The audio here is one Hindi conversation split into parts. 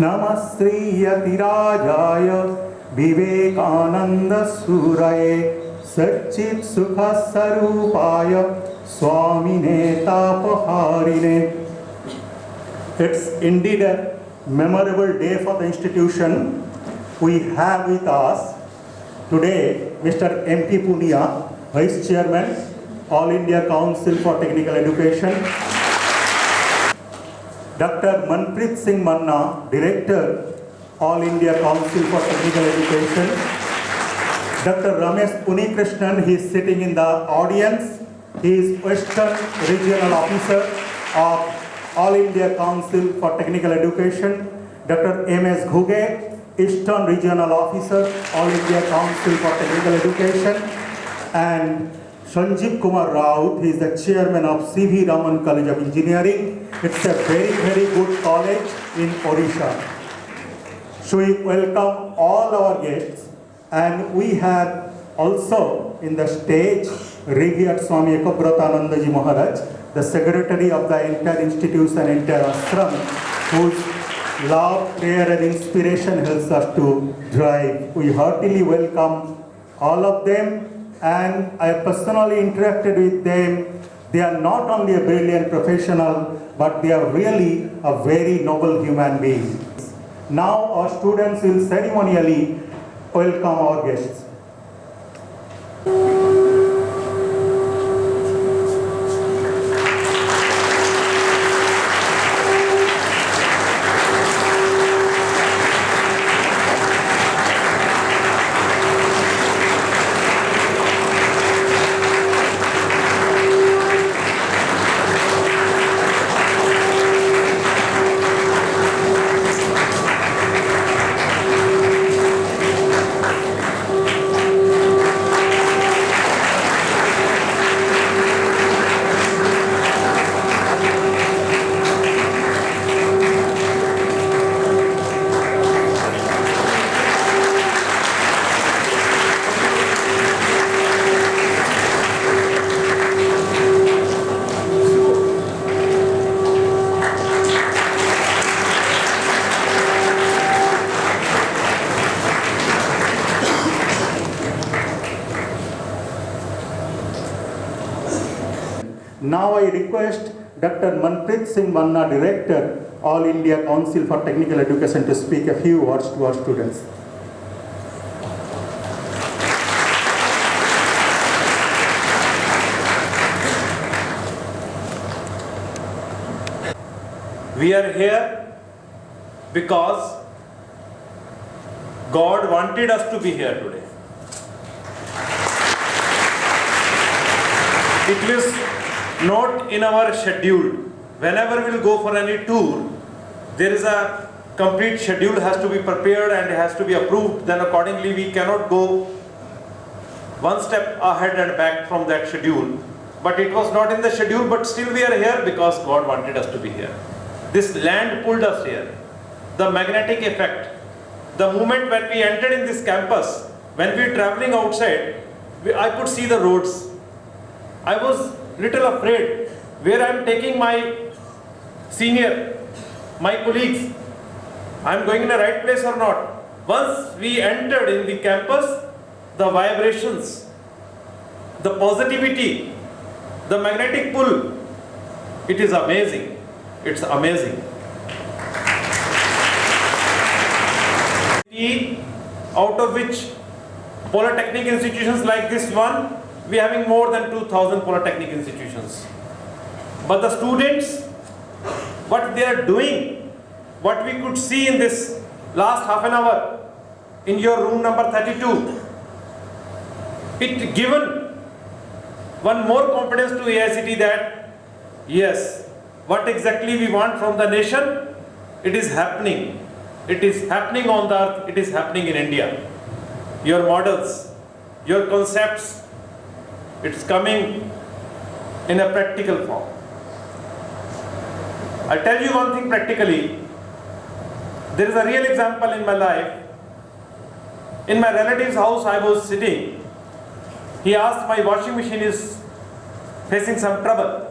नमस्त्रियतिराजाय विवेकानन्दसूरये सच्चित्सुखस्वरूपाय स्वामिने तापहारिणे. It's indeed a memorable day for the institution. We have with us today Mr. M.P. Punia, Vice Chairman, All India Council for Technical Education, Dr. Manpreet Singh Manna, Director, All India Council for Technical Education, Dr. Ramesh Unikrishnan, he is sitting in the audience. He is Western Regional Officer of All India Council for Technical Education, Dr. M.S. Ghuge, Eastern Regional Officer, All India Council for Technical Education, and Sanjeev Kumar Raut, he is the Chairman of C.V. Raman College of Engineering. It's a very, very good college in Odisha. So we welcome all our guests, and we have also in the stage Revered Swami Ekabratananda Ji Maharaj, the Secretary of the entire institution, entire ashram, whose love, prayer and inspiration helps us to drive. We heartily welcome all of them, and I personally interacted with them. They are not only a brilliant professional, but they are really a very noble human being. Now our students will ceremonially welcome our guests. Now I request Dr. Manpreet Singh Manna, Director, All India Council for Technical Education, to speak a few words to our students. We are here because God wanted us to be here today. It was not in our schedule. Whenever we'll go for any tour, there is a complete schedule has to be prepared and has to be approved. Then accordingly we cannot go one step ahead and back from that schedule. But it was not in the schedule, but still we are here because God wanted us to be here. This land pulled us here. The magnetic effect. The moment when we entered in this campus, when we were traveling outside, I could see the roads. I was little afraid where I am taking my senior, my colleagues. I am going in the right place or not. Once we entered in the campus, the vibrations, the positivity, the magnetic pull, it is amazing. It's amazing. Out of which polytechnic institutions like this one, we are having more than 2,000 polytechnic institutions. But the students, what they are doing, what we could see in this last half an hour in your room number 32, it given one more confidence to AICT that yes, what exactly we want from the nation, it is happening. It is happening on the earth, it is happening in India. Your models, your concepts, it's coming in a practical form. I'll tell you one thing practically. There is a real example in my life. In my relative's house I was sitting. He asked my washing machine is facing some trouble.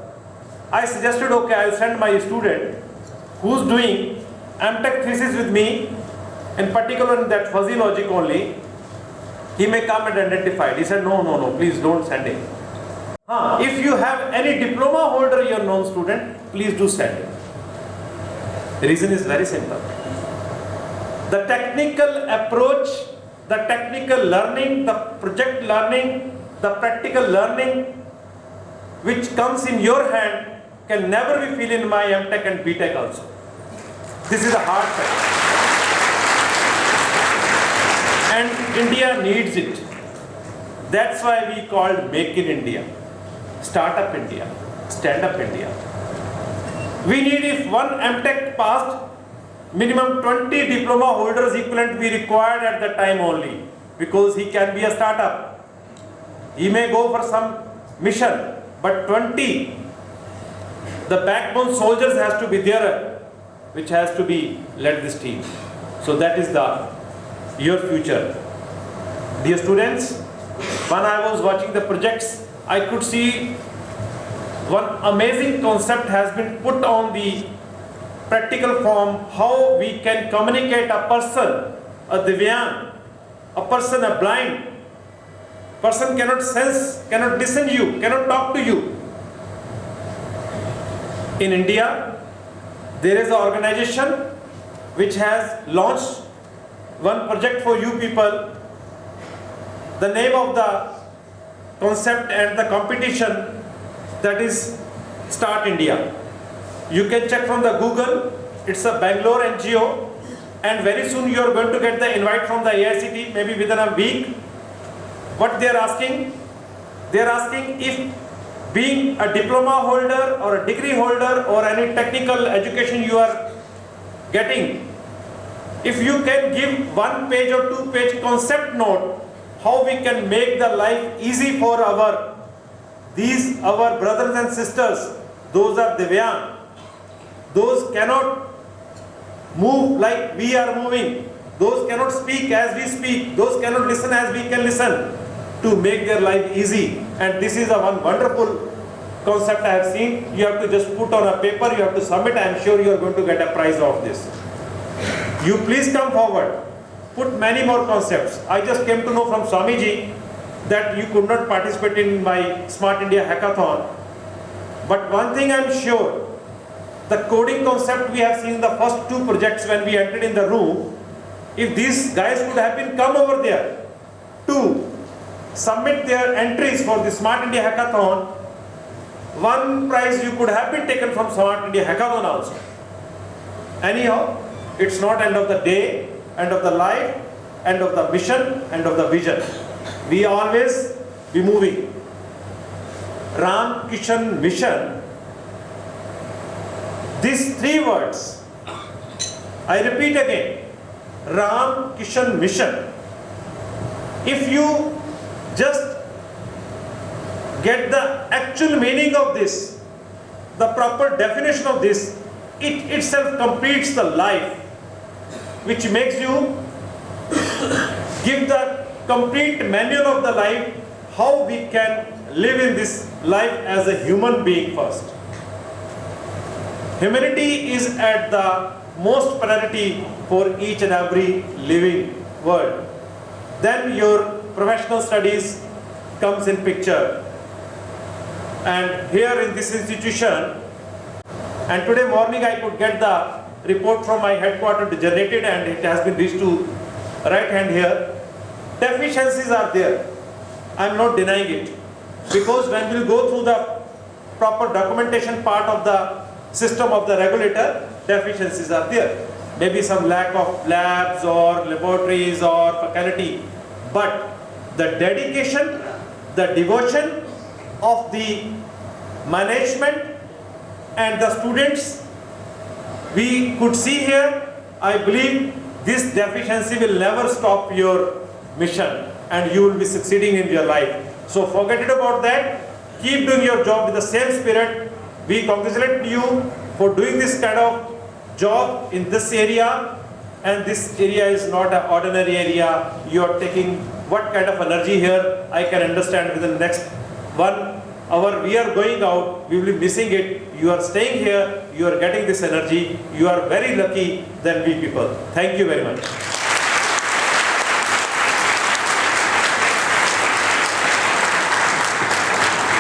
I suggested, okay, I'll send my student who's doing MTech thesis with me, in particular in that fuzzy logic only, he may come and identify it. He said, no, please don't send it. If you have any diploma holder, your non-student, please do send it. The reason is very simple. The technical approach, the technical learning, the project learning, the practical learning which comes in your hand can never be feel in my MTech and BTech also. This is a hard fact. And India needs it. That's why we called Make in India, Startup India, Stand Up India. We need, if one MTech passed, minimum 20 diploma holders equivalent be required at the time only, because he can be a startup. He may go for some mission, but 20, the backbone soldiers has to be there, which has to be led this team. So that is your future. Dear students, when I was watching the projects, I could see one amazing concept has been put on the practical form, how we can communicate a person, a Divyang, a person, a blind person cannot sense, cannot listen you, cannot talk to you. In India, there is an organization which has launched one project for you people. The name of the concept and the competition, that is Start India. You can check from the Google, it's a Bangalore NGO, and very soon you are going to get the invite from the AICT, maybe within a week. What they are asking? They are asking if being a diploma holder or a degree holder or any technical education you are getting, if you can give 1 page or 2 page concept note, how we can make the life easy for our brothers and sisters, those are Divyang. Those cannot move like we are moving. Those cannot speak as we speak. Those cannot listen as we can listen, to make their life easy. And this is a one wonderful concept I have seen. You have to just put on a paper, you have to submit. I am sure you are going to get a prize of this. You please come forward. Put many more concepts. I just came to know from Swamiji that you could not participate in my Smart India Hackathon. But one thing I am sure, the coding concept we have seen in the first 2 projects when we entered in the room, if these guys could have been come over there to submit their entries for the Smart India Hackathon, one prize you could have been taken from Smart India Hackathon also. Anyhow, it's not end of the day, end of the life, end of the mission, end of the vision. We always be moving. Ram Kishan Mission. These 3 words, I repeat again, Ram Kishan Mission. If you just get the actual meaning of this, the proper definition of this, it itself completes the life, which makes you give the complete manual of the life, how we can live in this life as a human being first. Humanity is at the most priority for each and every living world. Then your professional studies comes in picture. And here in this institution, and today morning I could get the report from my headquarters generated, and it has been reached to right hand here. Deficiencies are there. I am not denying it. Because when we go through the proper documentation part of the system of the regulator, deficiencies are there. Maybe some lack of labs or laboratories or faculty. But the dedication, the devotion of the management and the students we could see here, I believe this deficiency will never stop your mission and you will be succeeding in your life. So forget it about that. Keep doing your job with the same spirit. We congratulate you for doing this kind of job in this area, and this area is not an ordinary area. You are taking what kind of energy here, I can understand within the next 1 we are going out, we will be missing it. You are staying here, you are getting this energy, you are very lucky than we people. Thank you very much.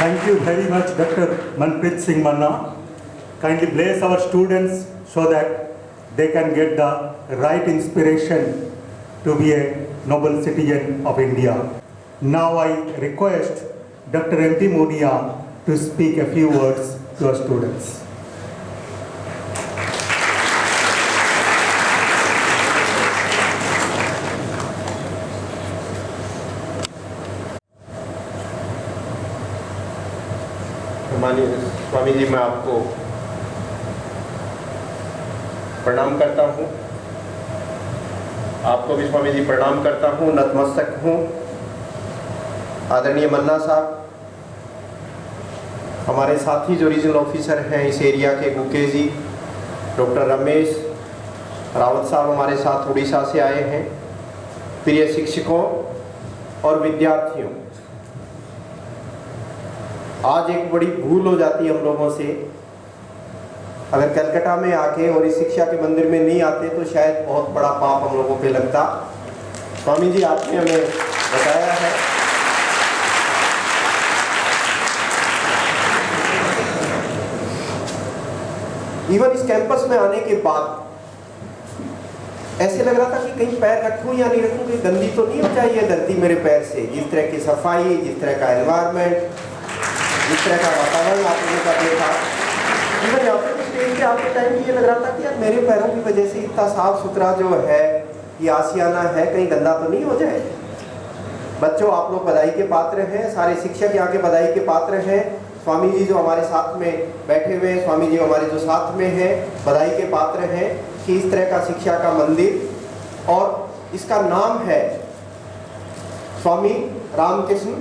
Thank you very much, Dr. Manpreet Singh Manna. Kindly bless our students so that they can get the right inspiration to be a noble citizen of India. Now I request Dr. M.P. Monia to speak a few words to our students. माननीय स्वामी जी, मैं आपको प्रणाम करता हूँ। आपको भी स्वामी जी प्रणाम करता हूँ, नतमस्तक हूँ। आदरणीय मन्ना साहब, हमारे साथी जो रीजनल ऑफिसर हैं इस एरिया के, गुके जी, डॉक्टर रमेश रावत साहब हमारे साथ उड़ीसा से आए हैं, प्रिय शिक्षकों और विद्यार्थियों, आज एक बड़ी भूल हो जाती है हम लोगों से। अगर कलकत्ता में आके और इस शिक्षा के मंदिर में नहीं आते तो शायद बहुत बड़ा पाप हम लोगों पे लगता। स्वामी जी आपने हमें बताया है इवन इस कैंपस में आने के बाद ऐसे लग रहा था कि कहीं पैर रखूं या नहीं रखूं, कहीं गंदी तो नहीं हो जाए धरती मेरे पैर से। जिस तरह की सफाई, जिस तरह का एनवायरनमेंट, जिस तरह का वातावरण आप लोगों का देखा, इवन यहाँ पे स्टेज पे आपके टाइम ये लग रहा था कि यार मेरे पैरों की वजह से इतना साफ सुथरा जो है ये आशियाना है, कहीं गंदा तो नहीं हो जाए। बच्चों, आप लोग बधाई के पात्र हैं, सारे शिक्षक यहाँ के बधाई के पात्र हैं। स्वामी जी जो हमारे साथ में बैठे हुए हैं, स्वामी जी हमारे जो साथ में हैं, बधाई के पात्र हैं कि इस तरह का शिक्षा का मंदिर, और इसका नाम है स्वामी रामकृष्ण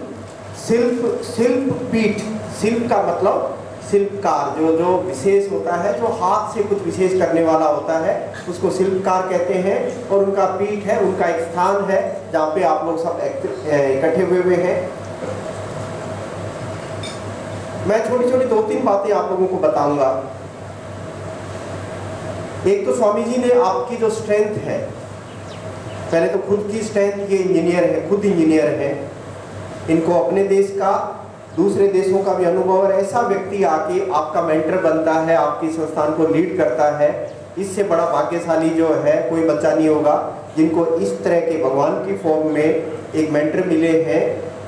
शिल्प पीठ। शिल्प का मतलब शिल्पकार, जो विशेष होता है, जो हाथ से कुछ विशेष करने वाला होता है, उसको शिल्पकार कहते हैं। और उनका पीठ है, उनका एक स्थान है जहाँ पे आप लोग सब इकट्ठे हुए हैं। मैं छोटी छोटी 2-3 बातें आप लोगों को बताऊंगा। एक तो स्वामी जी ने आपकी जो स्ट्रेंथ है, पहले तो खुद की स्ट्रेंथ, ये इंजीनियर है, खुद इंजीनियर है, इनको अपने देश का, दूसरे देशों का भी अनुभव, और ऐसा व्यक्ति आके आपका मेंटर बनता है, आपकी संस्थान को लीड करता है, इससे बड़ा भाग्यशाली जो है कोई बच्चा नहीं होगा जिनको इस तरह के भगवान की फॉर्म में एक मेंटर मिले हैं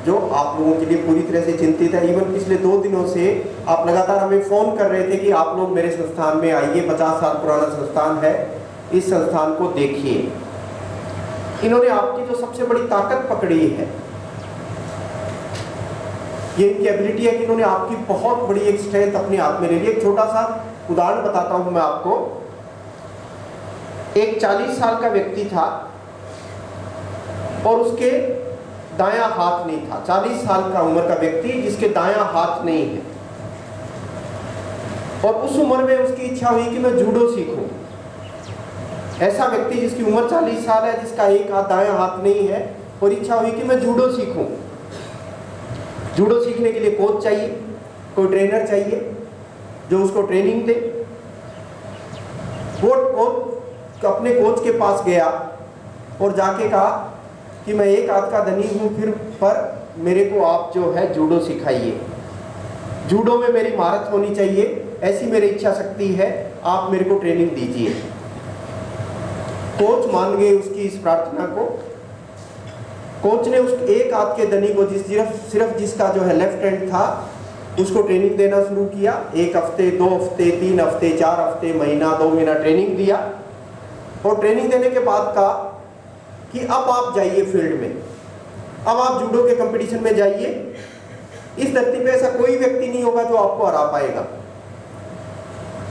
जो आप लोगों के लिए पूरी तरह से चिंतित है। इवन पिछले 2 दिनों से आप लगातार हमें फ़ोन कर रहे थे कि आप लोग मेरे संस्थान में आइए, 50 साल पुराना संस्थान है, इस संस्थान को देखिए। इन्होंने आपकी जो सबसे बड़ी ताकत पकड़ी है, ये इनकी एबिलिटी है कि इन्होंने आपकी बहुत बड़ी एक स्ट्रेंथ अपने हाथ में ले ली। एक छोटा सा उदाहरण बताता हूं मैं आपको। एक 40 साल का व्यक्ति था और उसके दायां हाथ नहीं था। 40 साल का उम्र का व्यक्ति जिसके दायां हाथ नहीं है, और उस उम्र में उसकी इच्छा हुई कि मैं जूडो सीखूं। ऐसा व्यक्ति जिसकी उम्र 40 साल है, जिसका एक हाथ दायां हाथ नहीं है, और इच्छा हुई कि मैं जूडो सीखूं। जूडो सीखने के लिए कोच चाहिए, कोई ट्रेनर चाहिए जो उसको ट्रेनिंग दे। वो कोच अपने कोच के पास गया और जाके कहा कि मैं एक हाथ का धनी हूँ, फिर पर मेरे को आप जो है जूडो सिखाइए, जूडो में मेरी महारत होनी चाहिए, ऐसी मेरी इच्छा शक्ति है, आप मेरे को ट्रेनिंग दीजिए। कोच मान गए उसकी इस प्रार्थना को। कोच ने उस एक हाथ के धनी को सिर्फ जिसका जो है लेफ्ट हैंड था, उसको ट्रेनिंग देना शुरू किया। 1 हफ्ते, 2 हफ्ते, 3 हफ्ते, 4 हफ्ते, महीना, 2 महीना ट्रेनिंग दिया। और ट्रेनिंग देने के बाद कहा कि अब आप जाइए फील्ड में, अब आप जूडो के कंपटीशन में जाइए। इस धरती पे ऐसा कोई व्यक्ति नहीं होगा जो आपको हरा पाएगा।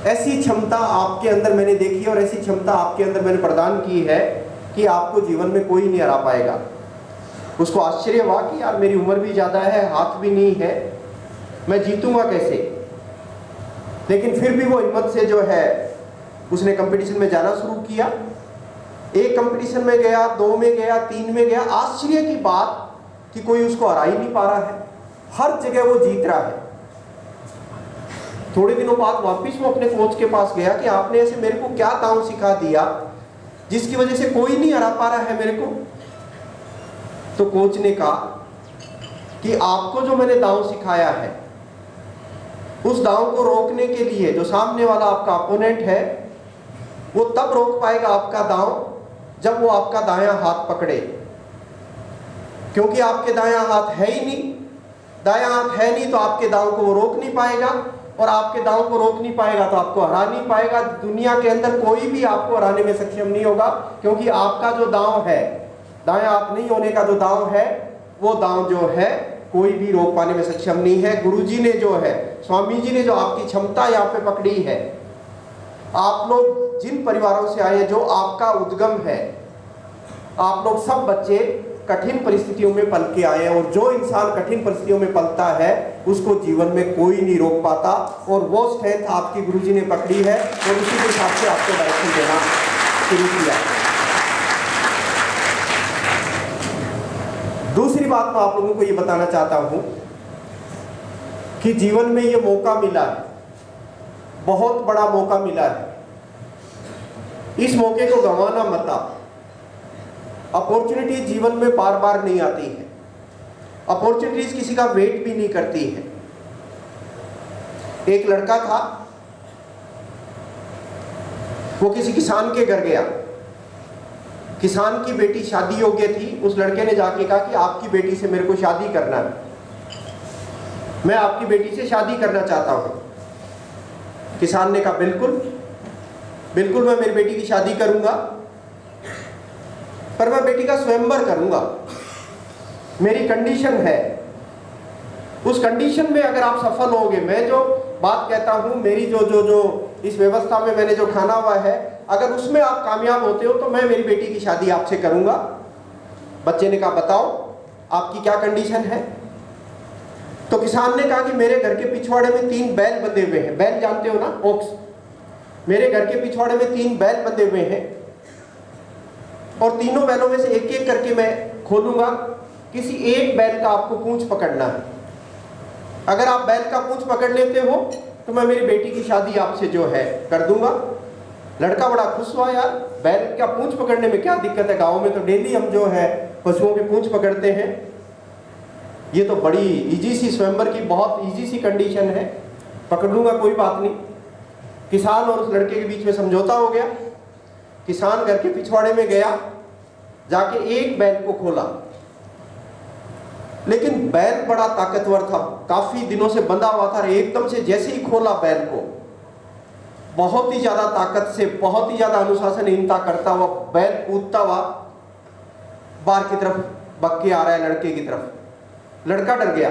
ऐसी क्षमता आपके अंदर मैंने देखी और ऐसी क्षमता आपके अंदर मैंने प्रदान की है कि आपको जीवन में कोई नहीं हरा पाएगा। उसको आश्चर्य हुआ कि यार मेरी उम्र भी ज़्यादा है, हाथ भी नहीं है, मैं जीतूंगा कैसे। लेकिन फिर भी वो हिम्मत से जो है उसने कंपटीशन में जाना शुरू किया। एक कंपटीशन में गया, 2 में गया, 3 में गया। आश्चर्य की बात कि कोई उसको हरा ही नहीं पा रहा है, हर जगह वो जीत रहा है। थोड़े दिनों बाद वापिस वो अपने कोच के पास गया कि आपने ऐसे मेरे को क्या दांव सिखा दिया जिसकी वजह से कोई नहीं हरा पा रहा है मेरे को। तो कोच ने कहा कि आपको जो मैंने दांव सिखाया है उस दांव को रोकने के लिए जो सामने वाला आपका अपोनेंट है वो तब रोक पाएगा आपका दांव जब वो आपका दायां हाथ पकड़े, क्योंकि आपके दायां हाथ है ही नहीं, दायां हाथ है नहीं तो आपके दांव को वो रोक नहीं पाएगा, और आपके दांव को रोक नहीं पाएगा तो आपको हरा नहीं पाएगा। दुनिया के अंदर कोई भी आपको हराने में सक्षम नहीं होगा, क्योंकि आपका जो दांव है, दायां हाथ नहीं होने का जो दांव है, वो दांव जो है कोई भी रोक पाने में सक्षम नहीं है। गुरुजी ने जो है, स्वामी जी ने जो आपकी क्षमता यहाँ पे पकड़ी है, आप लोग जिन परिवारों से आए, जो आपका उद्गम है, आप लोग सब बच्चे कठिन परिस्थितियों में पल के आए हैं, और जो इंसान कठिन परिस्थितियों में पलता है उसको जीवन में कोई नहीं रोक पाता, और वो स्ट्रेंथ आपकी गुरुजी ने पकड़ी है और उसी के हिसाब से आपको डायरेक्शन देना शुरू किया। दूसरी बात मैं आप लोगों को ये बताना चाहता हूं कि जीवन में ये मौका मिला है, बहुत बड़ा मौका मिला है, इस मौके को गंवाना मत आप। अपॉर्चुनिटी जीवन में बार बार नहीं आती है, अपॉर्चुनिटीज किसी का वेट भी नहीं करती है। एक लड़का था, वो किसी किसान के घर गया, किसान की बेटी शादी योग्य थी। उस लड़के ने जाके कहा कि आपकी बेटी से मेरे को शादी करना है, मैं आपकी बेटी से शादी करना चाहता हूं। किसान ने कहा बिल्कुल बिल्कुल, मैं मेरी बेटी की शादी करूंगा, पर मैं बेटी का स्वयंवर करूंगा, मेरी कंडीशन है। उस कंडीशन में अगर आप सफल होगे, मैं जो बात कहता हूं, मेरी जो इस व्यवस्था में मैंने जो ठाना हुआ है, अगर उसमें आप कामयाब होते हो तो मैं मेरी बेटी की शादी आपसे करूंगा। बच्चे ने कहा बताओ आपकी क्या कंडीशन है। तो किसान ने कहा कि मेरे घर के पिछवाड़े में 3 बैल बंधे हुए हैं, बैल जानते हो ना, ओक्स, मेरे घर के पिछवाड़े में 3 बैल बंधे हुए हैं, और तीनों बैलों में से एक एक करके मैं खोलूंगा, किसी एक बैल का आपको पूंछ पकड़ना है। अगर आप बैल का पूंछ पकड़ लेते हो तो मैं मेरी बेटी की शादी आपसे जो है कर दूंगा। लड़का बड़ा खुश हुआ, यार बैल का पूंछ पकड़ने में क्या दिक्कत है, गाँव में तो डेली हम जो है पशुओं के पूंछ पकड़ते हैं, ये तो बड़ी इजी सी स्वयंवर की बहुत इजी सी कंडीशन है, पकड़ लूंगा कोई बात नहीं। किसान और उस लड़के के बीच में समझौता हो गया। किसान घर के पिछवाड़े में गया, जाके एक बैल को खोला, लेकिन बैल बड़ा ताकतवर था, काफी दिनों से बंधा हुआ था, एकदम से जैसे ही खोला बैल को, बहुत ही ज्यादा ताकत से, बहुत ही ज्यादा अनुशासनहीनता करता हुआ बैल कूदता हुआ बाहर की तरफ भाग के आ रहा है लड़के की तरफ। लड़का डर गया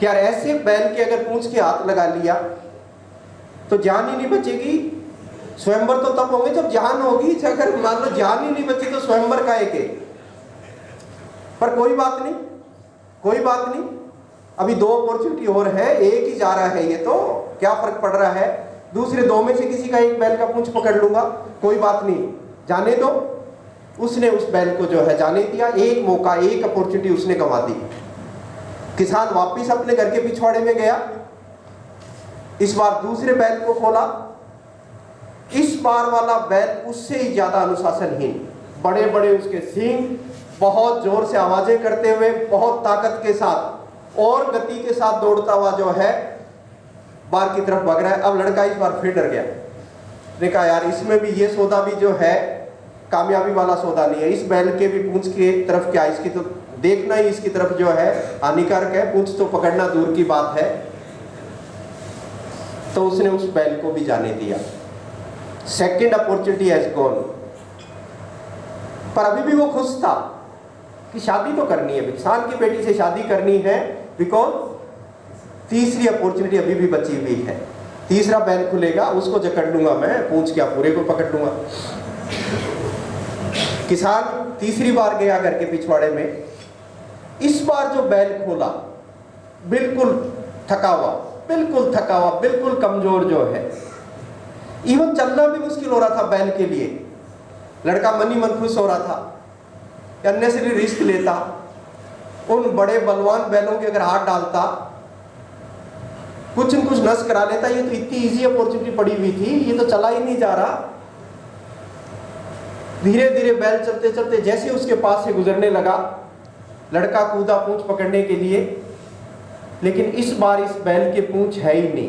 कि यार ऐसे बैल के अगर पूंछ के हाथ लगा लिया तो जान ही नहीं बचेगी। स्वयंवर तो तब होंगे जब जान होगी, अगर मान लो जान ही नहीं बची तो स्वयंवर का एक है। पर कोई बात नहीं, कोई बात नहीं, अभी 2 अपॉर्चुनिटी और है, एक ही जा रहा है, ये तो क्या फर्क पड़ रहा है, दूसरे 2 में से किसी का एक बैल का पूंछ पकड़ लूंगा, कोई बात नहीं, जाने दो। उसने उस बैल को जो है जाने दिया, एक मौका, एक अपॉर्चुनिटी उसने गंवा दी। किसान वापिस अपने घर के पिछवाड़े में गया, इस बार दूसरे बैल को खोला, इस बार वाला बैल उससे ही ज्यादा अनुशासनहीन, बड़े बड़े उसके सींग, बहुत जोर से आवाजें करते हुए, बहुत ताकत के साथ और गति के साथ दौड़ता हुआ जो है बाहर की तरफ भाग रहा है। अब लड़का इस बार फिर डर गया, ने कहा यार इसमें भी ये सौदा भी जो है कामयाबी वाला सौदा नहीं है, इस बैल के भी पूंछ की तरफ क्या, इसकी तो देखना ही इसकी तरफ जो है हानिकारक है, पूंछ तो पकड़ना दूर की बात है। तो उसने उस बैल को भी जाने दिया। Second opportunity has gone. पर अभी भी वो खुश था कि शादी तो करनी है, किसान की बेटी से शादी करनी है, बिकॉज तीसरी अपॉर्चुनिटी अभी भी बची हुई है। तीसरा बैल खुलेगा, उसको जकड़ लूंगा मैं, पूंछ क्या पूरे को पकड़ लूंगा। किसान तीसरी बार गया घर के पिछवाड़े में, इस बार जो बैल खोला बिल्कुल थका हुआ, बिल्कुल थका हुआ, बिल्कुल कमजोर जो है, इवन चलना भी मुश्किल हो रहा था बैल के लिए। लड़का मन ही मन खुश हो रहा था, अननेसेसरी रिस्क लेता, उन बड़े बलवान बैलों के अगर हाथ डालता कुछ न कुछ नस करा लेता, ये तो इतनी इजी अपॉर्चुनिटी पड़ी हुई थी, ये तो चला ही नहीं जा रहा। धीरे धीरे बैल चलते चलते जैसे उसके पास से गुजरने लगा, लड़का कूदा पूंछ पकड़ने के लिए, लेकिन इस बार इस बैल के पूंछ है ही नहीं,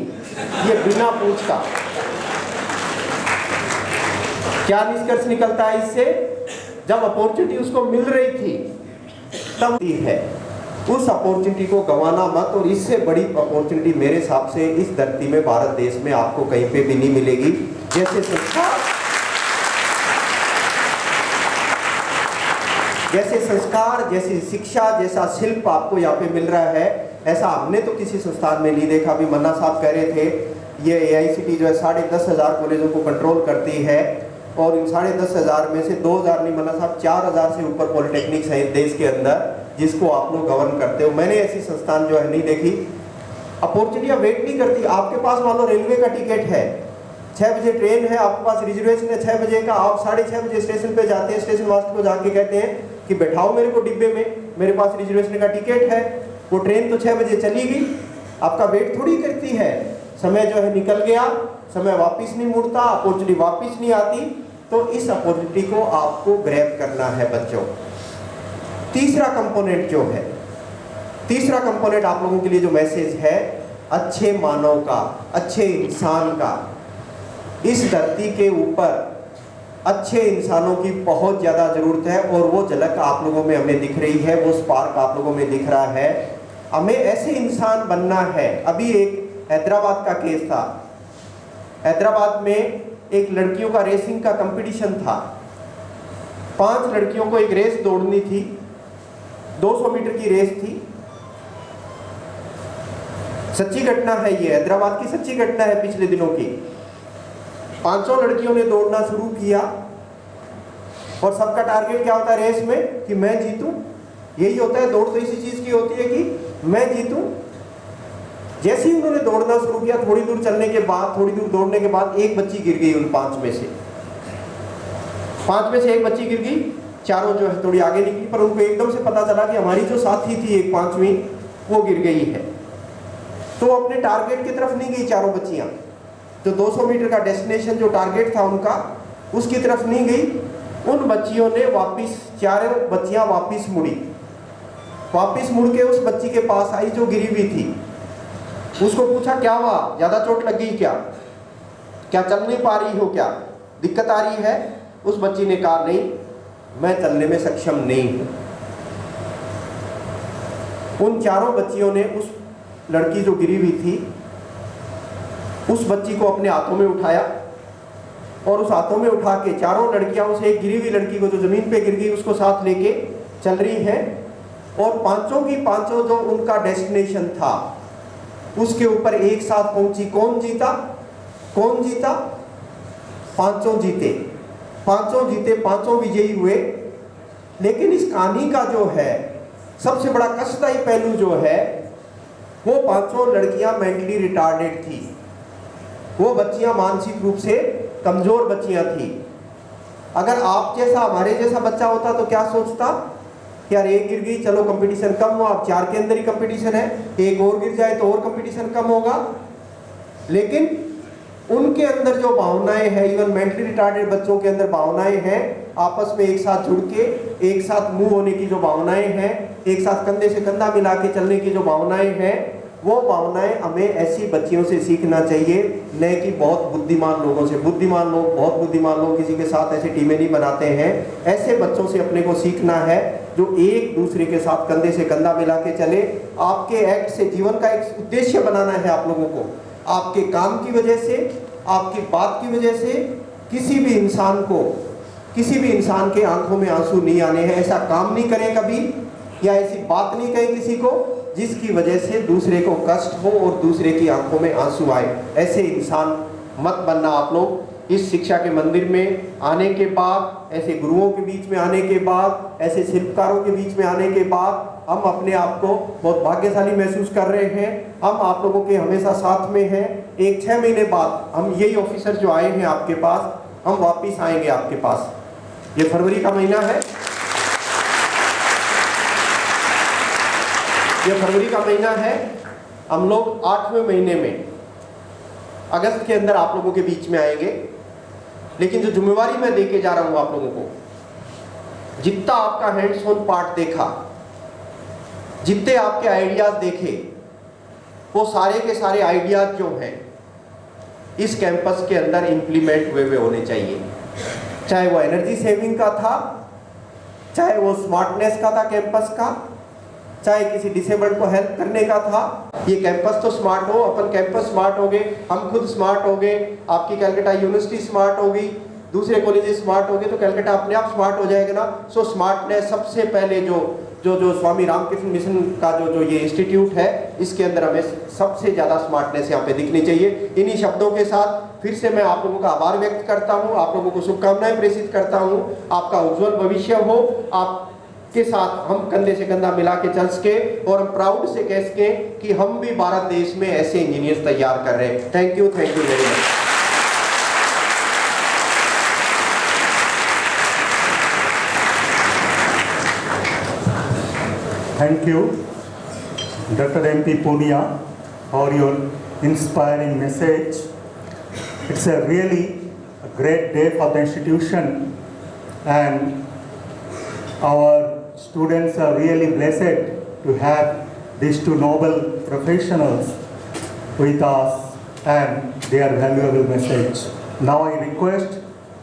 ये बिना पूंछ का। क्या निष्कर्ष निकलता है इससे? जब अपॉर्चुनिटी उसको मिल रही थी तब है, उस अपॉर्चुनिटी को गंवाना मत। और इससे बड़ी अपॉर्चुनिटी मेरे हिसाब से इस धरती में, भारत देश में आपको कहीं पे भी नहीं मिलेगी। जैसे संस्कार, जैसी शिक्षा, जैसा शिल्प आपको यहाँ पे मिल रहा है, ऐसा हमने तो किसी संस्थान में नहीं देखा। अभी मन्ना साहब कह रहे थे ये AICTE जो है 10,500 कॉलेजों को कंट्रोल करती है, और इन 10,500 में से 2,000 नहीं, मन्ना साहब 4,000 से ऊपर पॉलिटेक्निक्स है देश के अंदर, जिसको आप लोग गवर्न करते हो। मैंने ऐसी संस्थान जो है नहीं देखी। अपॉर्चुनिटियां वेट नहीं करती। आपके पास मान लो रेलवे का टिकट है, 6 बजे ट्रेन है, आपके पास रिजर्वेशन है 6 बजे का, आप 6:30 बजे स्टेशन पे जाते हैं, स्टेशन मास्टर को जाके कहते हैं कि बैठाओ मेरे को डिब्बे में, मेरे पास रिजर्वेशन का टिकट है। वो ट्रेन तो 6 बजे चली गई, आपका वेट थोड़ी करती है। समय जो है निकल गया, समय वापिस नहीं मुड़ता, अपॉर्चुनिटी वापिस नहीं आती। तो इस अपॉर्चुनिटी को आपको ग्रैब करना है बच्चों। तीसरा कंपोनेंट जो है, तीसरा कंपोनेंट आप लोगों के लिए जो मैसेज है, अच्छे मानव का, अच्छे इंसान का। इस धरती के ऊपर अच्छे इंसानों की बहुत ज़्यादा ज़रूरत है, और वो झलक आप लोगों में हमें दिख रही है, वो स्पार्क आप लोगों में दिख रहा है। हमें ऐसे इंसान बनना है। अभी एक हैदराबाद का केस था। हैदराबाद में एक लड़कियों का रेसिंग का कंपटीशन था। 5 लड़कियों को एक रेस दौड़नी थी, 200 मीटर की रेस थी। सच्ची घटना है ये, हैदराबाद की सच्ची घटना है पिछले दिनों की। 500 लड़कियों ने दौड़ना शुरू किया, और सबका टारगेट क्या होता है रेस में? कि मैं जीतूं। यही होता है, दौड़ तो इसी चीज की होती है कि मैं जीतूं। जैसे ही उन्होंने दौड़ना शुरू किया, थोड़ी दूर चलने के बाद, थोड़ी दूर दौड़ने के बाद एक बच्ची गिर गई उन 5 में से। 5 में से एक बच्ची गिर गई, चारों जो है थोड़ी आगे निकली, पर उनको एकदम से पता चला कि हमारी जो साथी थी एक 5वीं, वो गिर गई है। तो अपने टारगेट की तरफ नहीं गई चारों बच्चियां, जो 200 मीटर का डेस्टिनेशन जो टारगेट था उनका, उसकी तरफ नहीं गई। उन बच्चियों ने वापिस, चारों बच्चियां वापिस मुड़ी, वापिस मुड़ के उस बच्ची के पास आई जो गिरी हुई थी। उसको पूछा क्या हुआ, ज्यादा चोट लग गई क्या, क्या चल नहीं पा रही हो, क्या दिक्कत आ रही है? उस बच्ची ने कहा नहीं, मैं चलने में सक्षम नहीं हूं। उन चारों बच्चियों ने उस लड़की जो गिरी हुई थी, उस बच्ची को अपने हाथों में उठाया, और उस हाथों में उठा के चारों लड़कियां उस एक गिरी हुई लड़की को जो जमीन पे गिर गई उसको साथ लेके चल रही हैं, और 5 की 5 जो उनका डेस्टिनेशन था उसके ऊपर एक साथ पहुंची। कौन जीता? कौन जीता? 5 जीते, 5 जीते, 5 विजयी हुए। लेकिन इस कहानी का जो है सबसे बड़ा कष्टदायी पहलू जो है, वो 5 लड़कियां मेंटली रिटार्डेड थी। वो बच्चियां मानसिक रूप से कमजोर बच्चियां थी। अगर आप जैसा, हमारे जैसा बच्चा होता तो क्या सोचता कि यार एक गिर गई, चलो कंपटीशन कम हुआ, अब 4 के अंदर ही कंपटीशन है, एक और गिर जाए तो और कंपटीशन कम होगा। लेकिन उनके अंदर जो भावनाएं हैं, इवन मेंटली रिटार्डेड बच्चों के अंदर भावनाएं हैं, आपस में एक साथ जुड़ के, एक साथ मूव होने की जो भावनाएं हैं, एक साथ कंधे से कंधा मिला के चलने की जो भावनाएं हैं, वो भावनाएं हमें ऐसी बच्चियों से सीखना चाहिए, न कि बहुत बुद्धिमान लोगों से। बुद्धिमान लोग, बहुत बुद्धिमान लोग किसी के साथ ऐसी टीमें नहीं बनाते हैं। ऐसे बच्चों से अपने को सीखना है जो एक दूसरे के साथ कंधे से कंधा मिला के चले। आपके एक्ट से जीवन का एक उद्देश्य बनाना है आप लोगों को। आपके काम की वजह से, आपकी बात की वजह से किसी भी इंसान को, किसी भी इंसान के आंखों में आंसू नहीं आने हैं। ऐसा काम नहीं करें कभी, या ऐसी बात नहीं कहें किसी को जिसकी वजह से दूसरे को कष्ट हो और दूसरे की आंखों में आंसू आए। ऐसे इंसान मत बनना आप लोग। इस शिक्षा के मंदिर में आने के बाद, ऐसे गुरुओं के बीच में आने के बाद, ऐसे शिल्पकारों के बीच में आने के बाद हम अपने आप को बहुत भाग्यशाली महसूस कर रहे हैं। हम आप लोगों के हमेशा साथ में हैं। एक 6 महीने बाद हम यही ऑफिसर जो आए हैं आपके पास, हम वापिस आएंगे आपके पास। ये फरवरी का महीना है, ये फरवरी का महीना है। हम लोग 8वें महीने में अगस्त के अंदर आप लोगों के बीच में आएंगे। लेकिन जो जिम्मेवारी मैं देके जा रहा हूं आप लोगों को, जितना आपका हैंड्स ऑन पार्ट देखा, जितने आपके आइडियाज देखे, वो सारे के सारे आइडियाज जो हैं इस कैंपस के अंदर इंप्लीमेंट हुए होने चाहिए। चाहे वो एनर्जी सेविंग का था, चाहे वो स्मार्टनेस का था कैंपस का, चाहे किसी डिसेबल्ड को हेल्प करने का था। ये कैंपस तो स्मार्ट हो, अपन कैंपस स्मार्ट हो गए, हम खुद स्मार्ट हो गए, आपकी कलकत्ता यूनिवर्सिटी स्मार्ट हो गई, दूसरे कॉलेजेस स्मार्ट हो गए, तो कलकत्ता अपने आप स्मार्ट हो जाएगा ना। सो स्मार्टनेस सबसे पहले जो स्वामी रामकृष्ण मिशन का जो ये इंस्टीट्यूट है, इसके अंदर हमें सबसे ज़्यादा स्मार्टनेस यहाँ पे दिखनी चाहिए। इन्हीं शब्दों के साथ फिर से मैं आप लोगों का आभार व्यक्त करता हूँ, आप लोगों को शुभकामनाएं प्रेषित करता हूँ। आपका उज्जवल भविष्य हो, आपके साथ हम कंधे से कंधा मिला के चल सके और हम प्राउड से कह सके कि हम भी भारत देश में ऐसे इंजीनियर्स तैयार कर रहे हैं। Thank you very much. Thank you, Dr. M.P. Punia, for your inspiring message. It's a really great day for the institution, and our students are really blessed to have these two noble professionals with us and their valuable message. Now I request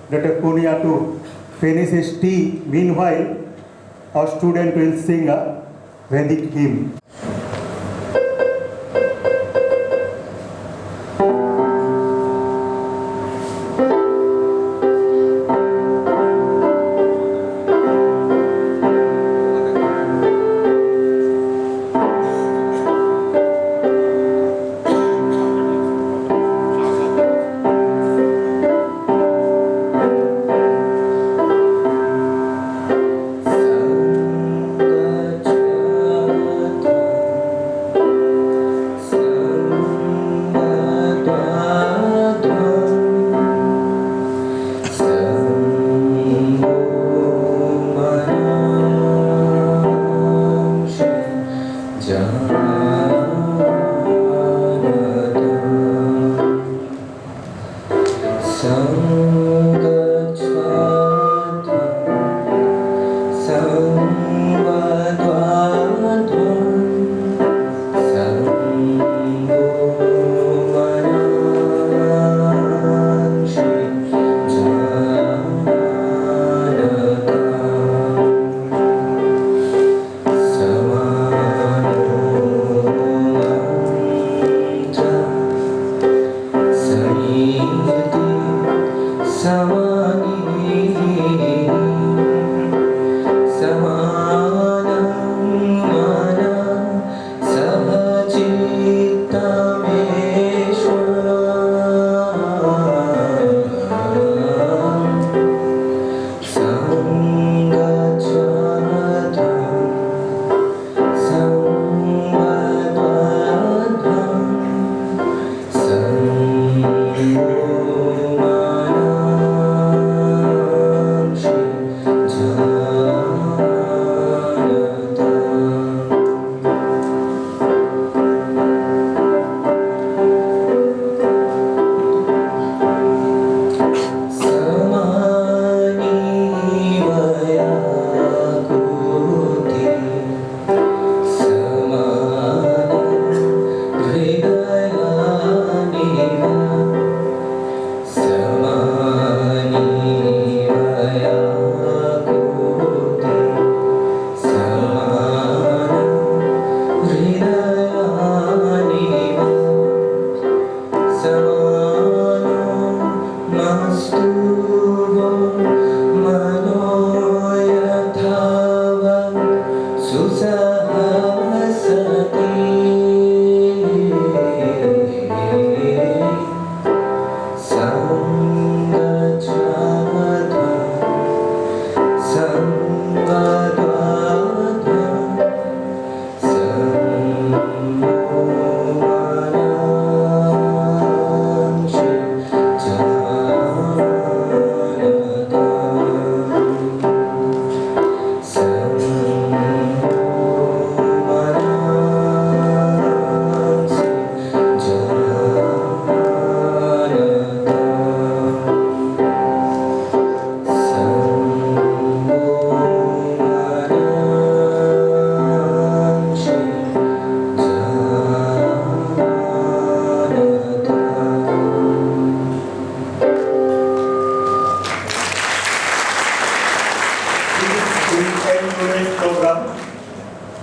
Dr. Punia to finish his tea. Meanwhile, our student will sing a Vedic hymn. संग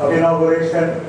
of inauguration